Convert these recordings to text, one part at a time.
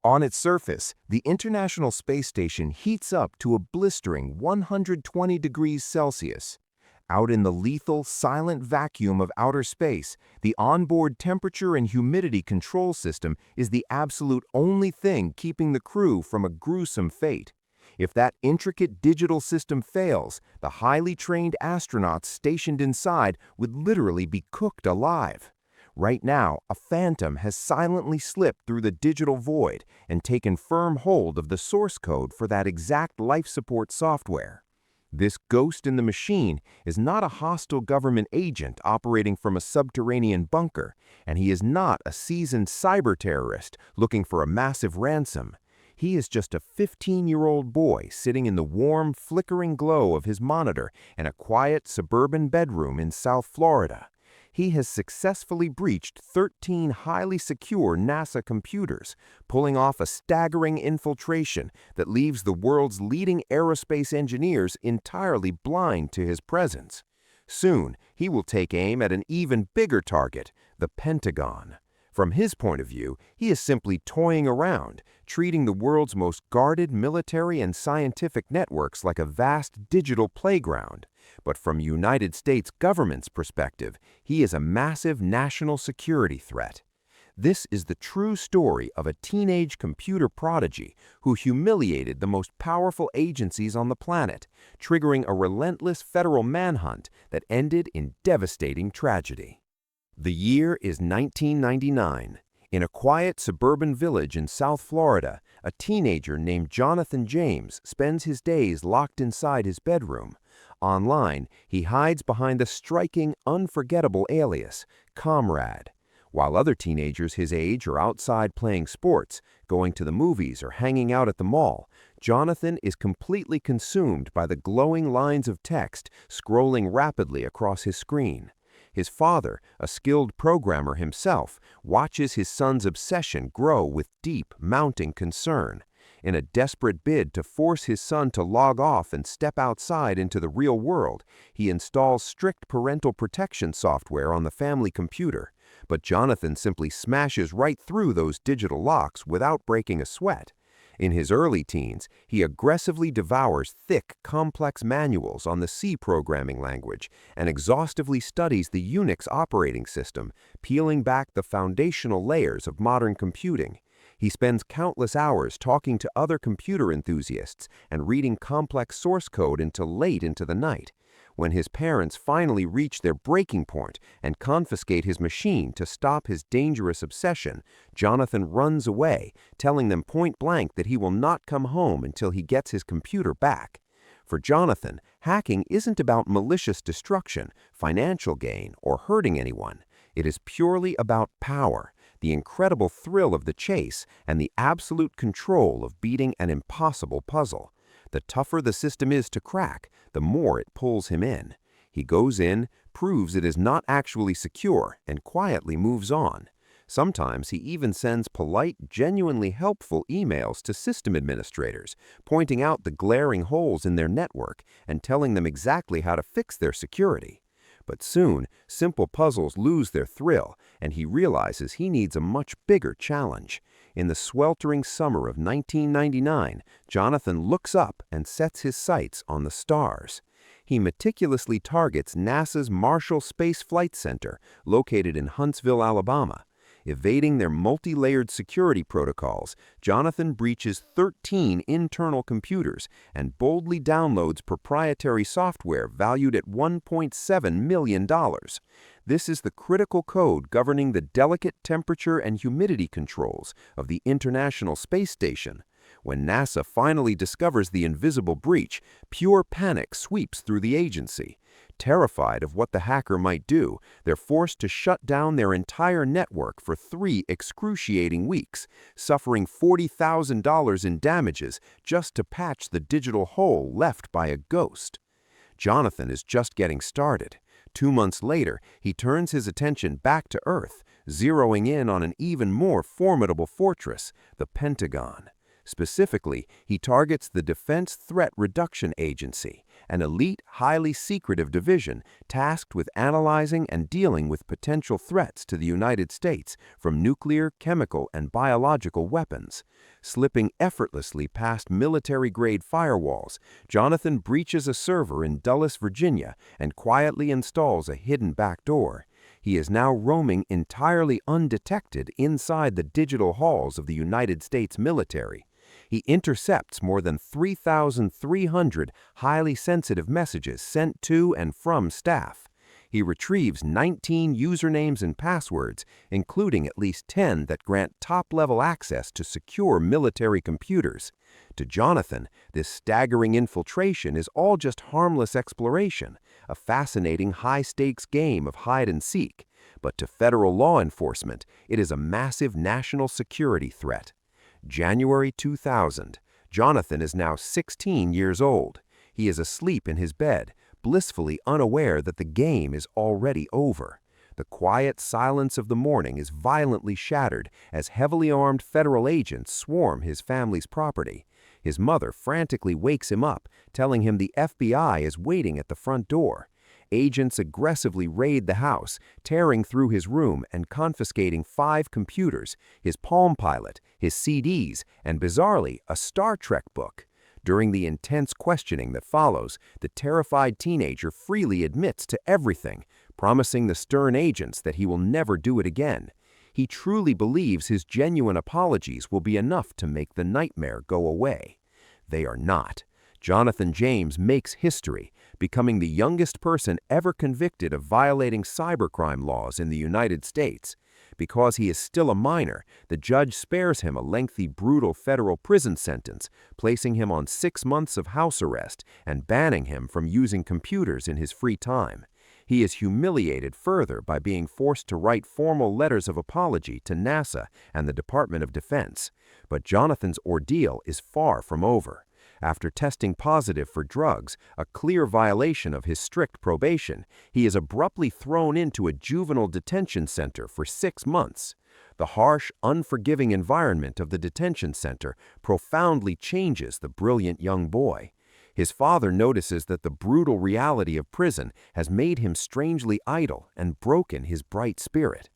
On its surface, the International Space Station heats up to a blistering 120 degrees Celsius. Out in the lethal, silent vacuum of outer space, the onboard temperature and humidity control system is the absolute only thing keeping the crew from a gruesome fate. If that intricate digital system fails, the highly trained astronauts stationed inside would literally be cooked alive. Right now, a phantom has silently slipped through the digital void and taken firm hold of the source code for that exact life support software. This ghost in the machine is not a hostile government agent operating from a subterranean bunker, and he is not a seasoned cyber terrorist looking for a massive ransom. He is just a 15-year-old boy sitting in the warm, flickering glow of his monitor in a quiet suburban bedroom in South Florida. He has successfully breached 13 highly secure NASA computers, pulling off a staggering infiltration that leaves the world's leading aerospace engineers entirely blind to his presence. Soon, he will take aim at an even bigger target, the Pentagon. From his point of view, he is simply toying around, treating the world's most guarded military and scientific networks like a vast digital playground. But from United States government's perspective, he is a massive national security threat. This is the true story of a teenage computer prodigy who humiliated the most powerful agencies on the planet, triggering a relentless federal manhunt that ended in devastating tragedy. The year is 1999. In a quiet suburban village in South Florida, a teenager named Jonathan James spends his days locked inside his bedroom. Online, he hides behind the striking, unforgettable alias, Comrade. While other teenagers his age are outside playing sports, going to the movies, or hanging out at the mall, Jonathan is completely consumed by the glowing lines of text scrolling rapidly across his screen. His father, a skilled programmer himself, watches his son's obsession grow with deep, mounting concern. In a desperate bid to force his son to log off and step outside into the real world, he installs strict parental protection software on the family computer. But Jonathan simply smashes right through those digital locks without breaking a sweat. In his early teens, he aggressively devours thick, complex manuals on the C programming language and exhaustively studies the Unix operating system, peeling back the foundational layers of modern computing. He spends countless hours talking to other computer enthusiasts and reading complex source code until late into the night. When his parents finally reach their breaking point and confiscate his machine to stop his dangerous obsession, Jonathan runs away, telling them point blank that he will not come home until he gets his computer back. For Jonathan, hacking isn't about malicious destruction, financial gain, or hurting anyone. It is purely about power, the incredible thrill of the chase, and the absolute control of beating an impossible puzzle. The tougher the system is to crack, the more it pulls him in. He goes in, proves it is not actually secure, and quietly moves on. Sometimes he even sends polite, genuinely helpful emails to system administrators, pointing out the glaring holes in their network and telling them exactly how to fix their security. But soon, simple puzzles lose their thrill, and he realizes he needs a much bigger challenge. In the sweltering summer of 1999, Jonathan looks up and sets his sights on the stars. He meticulously targets NASA's Marshall Space Flight Center, located in Huntsville, Alabama. Evading their multi-layered security protocols, Jonathan breaches 13 internal computers and boldly downloads proprietary software valued at $1.7 million. This is the critical code governing the delicate temperature and humidity controls of the International Space Station. When NASA finally discovers the invisible breach, pure panic sweeps through the agency. Terrified of what the hacker might do, they're forced to shut down their entire network for 3 excruciating weeks, suffering $40,000 in damages just to patch the digital hole left by a ghost. Jonathan is just getting started. 2 months later, he turns his attention back to Earth, zeroing in on an even more formidable fortress, the Pentagon. Specifically, he targets the Defense Threat Reduction Agency, an elite, highly secretive division tasked with analyzing and dealing with potential threats to the United States from nuclear, chemical, and biological weapons. Slipping effortlessly past military-grade firewalls, Jonathan breaches a server in Dulles, Virginia, and quietly installs a hidden backdoor. He is now roaming entirely undetected inside the digital halls of the United States military. He intercepts more than 3,300 highly sensitive messages sent to and from staff. He retrieves 19 usernames and passwords, including at least 10 that grant top-level access to secure military computers. To Jonathan, this staggering infiltration is all just harmless exploration, a fascinating high-stakes game of hide-and-seek. But to federal law enforcement, it is a massive national security threat. January 2000. Jonathan is now 16 years old. He is asleep in his bed, blissfully unaware that the game is already over. The quiet silence of the morning is violently shattered as heavily armed federal agents swarm his family's property. His mother frantically wakes him up, telling him the FBI is waiting at the front door. Agents aggressively raid the house, tearing through his room and confiscating 5 computers, his Palm Pilot, his CDs, and bizarrely, a Star Trek book. During the intense questioning that follows, the terrified teenager freely admits to everything, promising the stern agents that he will never do it again. He truly believes his genuine apologies will be enough to make the nightmare go away. They are not. Jonathan James makes history, becoming the youngest person ever convicted of violating cybercrime laws in the United States. Because he is still a minor, the judge spares him a lengthy, brutal federal prison sentence, placing him on 6 months of house arrest and banning him from using computers in his free time. He is humiliated further by being forced to write formal letters of apology to NASA and the Department of Defense. But Jonathan's ordeal is far from over. After testing positive for drugs, a clear violation of his strict probation, he is abruptly thrown into a juvenile detention center for 6 months. The harsh, unforgiving environment of the detention center profoundly changes the brilliant young boy. His father notices that the brutal reality of prison has made him strangely idle and broken his bright spirit.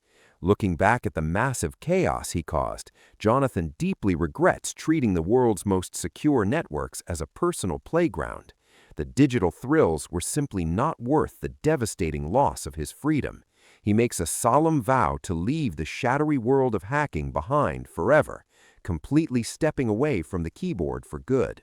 Looking back at the massive chaos he caused, Jonathan deeply regrets treating the world's most secure networks as a personal playground. The digital thrills were simply not worth the devastating loss of his freedom. He makes a solemn vow to leave the shadowy world of hacking behind forever, completely stepping away from the keyboard for good.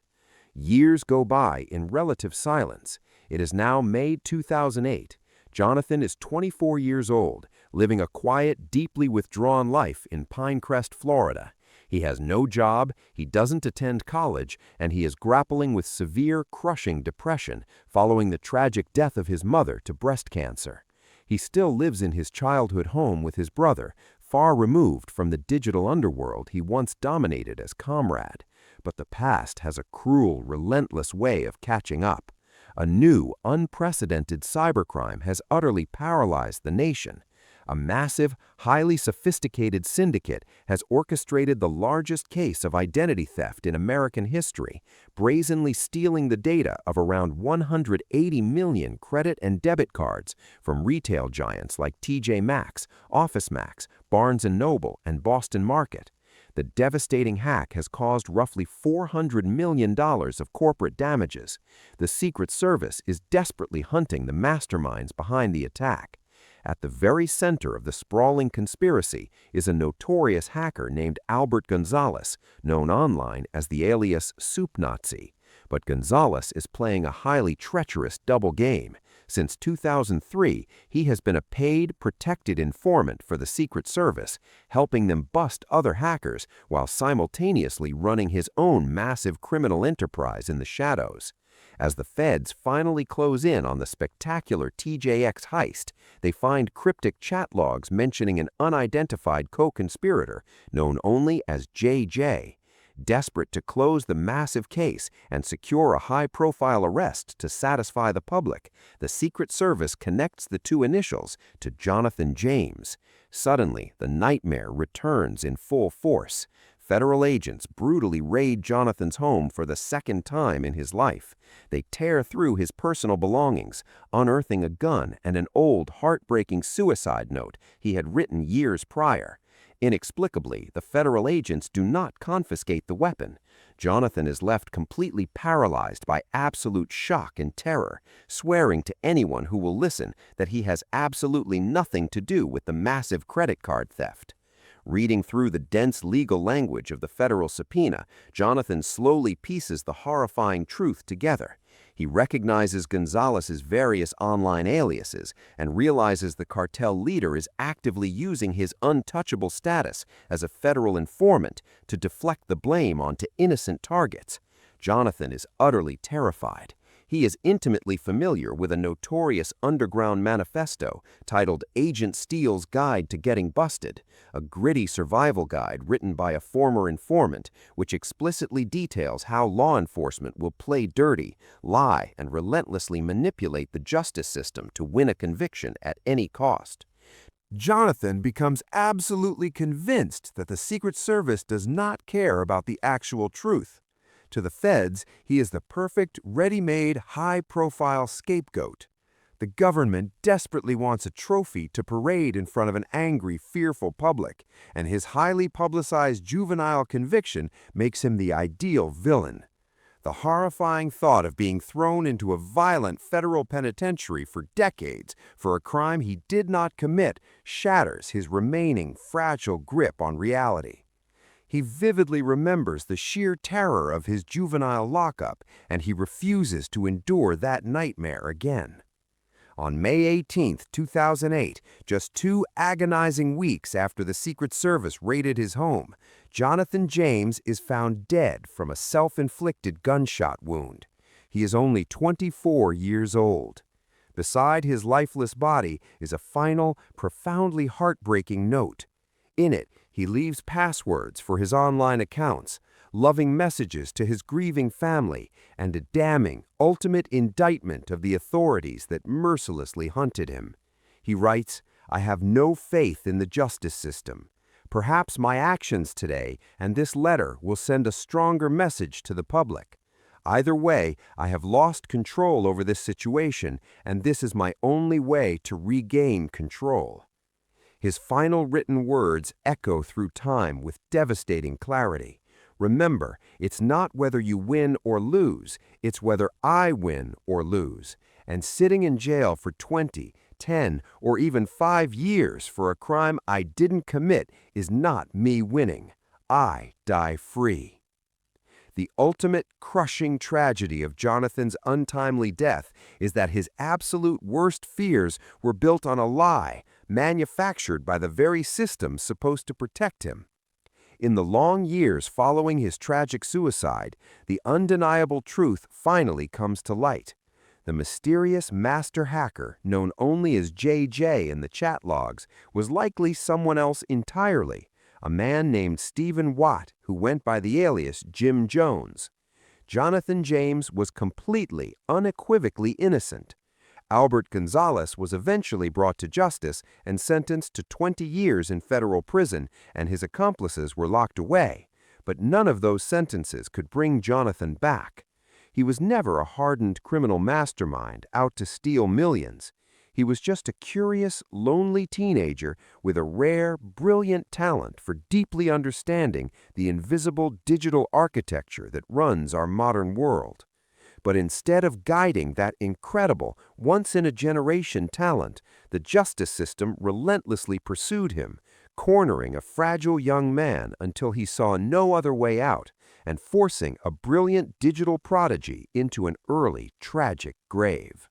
Years go by in relative silence. It is now May 2008. Jonathan is 24 years old, living a quiet, deeply withdrawn life in Pinecrest, Florida. He has no job, he doesn't attend college, and he is grappling with severe, crushing depression following the tragic death of his mother to breast cancer. He still lives in his childhood home with his brother, far removed from the digital underworld he once dominated as comrade. But the past has a cruel, relentless way of catching up. A new, unprecedented cybercrime has utterly paralyzed the nation. A massive, highly sophisticated syndicate has orchestrated the largest case of identity theft in American history, brazenly stealing the data of around 180 million credit and debit cards from retail giants like TJ Maxx, OfficeMax, Barnes & Noble, and Boston Market. The devastating hack has caused roughly $400 million of corporate damages. The Secret Service is desperately hunting the masterminds behind the attack. At the very center of the sprawling conspiracy is a notorious hacker named Albert Gonzalez, known online as the alias Soup Nazi. But Gonzalez is playing a highly treacherous double game. Since 2003, he has been a paid, protected informant for the Secret Service, helping them bust other hackers while simultaneously running his own massive criminal enterprise in the shadows. As the feds finally close in on the spectacular TJX heist, they find cryptic chat logs mentioning an unidentified co-conspirator known only as JJ. Desperate to close the massive case and secure a high-profile arrest to satisfy the public, the Secret Service connects the two initials to Jonathan James. Suddenly, the nightmare returns in full force. Federal agents brutally raid Jonathan's home for the second time in his life. They tear through his personal belongings, unearthing a gun and an old, heartbreaking suicide note he had written years prior. Inexplicably, the federal agents do not confiscate the weapon. Jonathan is left completely paralyzed by absolute shock and terror, swearing to anyone who will listen that he has absolutely nothing to do with the massive credit card theft. Reading through the dense legal language of the federal subpoena, Jonathan slowly pieces the horrifying truth together. He recognizes Gonzalez's various online aliases and realizes the cartel leader is actively using his untouchable status as a federal informant to deflect the blame onto innocent targets. Jonathan is utterly terrified. He is intimately familiar with a notorious underground manifesto titled Agent Steele's Guide to Getting Busted, a gritty survival guide written by a former informant which explicitly details how law enforcement will play dirty, lie, and relentlessly manipulate the justice system to win a conviction at any cost. Jonathan becomes absolutely convinced that the Secret Service does not care about the actual truth. To the feds, he is the perfect, ready-made, high-profile scapegoat. The government desperately wants a trophy to parade in front of an angry, fearful public, and his highly publicized juvenile conviction makes him the ideal villain. The horrifying thought of being thrown into a violent federal penitentiary for decades for a crime he did not commit shatters his remaining fragile grip on reality. He vividly remembers the sheer terror of his juvenile lockup, and he refuses to endure that nightmare again. On May 18, 2008, just 2 agonizing weeks after the Secret Service raided his home, Jonathan James is found dead from a self-inflicted gunshot wound. He is only 24 years old. Beside his lifeless body is a final, profoundly heartbreaking note. In it, he leaves passwords for his online accounts, loving messages to his grieving family, and a damning, ultimate indictment of the authorities that mercilessly hunted him. He writes, "I have no faith in the justice system. Perhaps my actions today and this letter will send a stronger message to the public. Either way, I have lost control over this situation, and this is my only way to regain control." His final written words echo through time with devastating clarity. Remember, it's not whether you win or lose, it's whether I win or lose. And sitting in jail for 20, 10, or even 5 years for a crime I didn't commit is not me winning. I die free. The ultimate crushing tragedy of Jonathan's untimely death is that his absolute worst fears were built on a lie, manufactured by the very system supposed to protect him. In the long years following his tragic suicide, the undeniable truth finally comes to light. The mysterious master hacker, known only as JJ in the chat logs, was likely someone else entirely, a man named Stephen Watt who went by the alias Jim Jones. Jonathan James was completely, unequivocally innocent. Albert Gonzalez was eventually brought to justice and sentenced to 20 years in federal prison, and his accomplices were locked away. But none of those sentences could bring Jonathan back. He was never a hardened criminal mastermind out to steal millions. He was just a curious, lonely teenager with a rare, brilliant talent for deeply understanding the invisible digital architecture that runs our modern world. But instead of guiding that incredible, once-in-a-generation talent, the justice system relentlessly pursued him, cornering a fragile young man until he saw no other way out and forcing a brilliant digital prodigy into an early, tragic grave.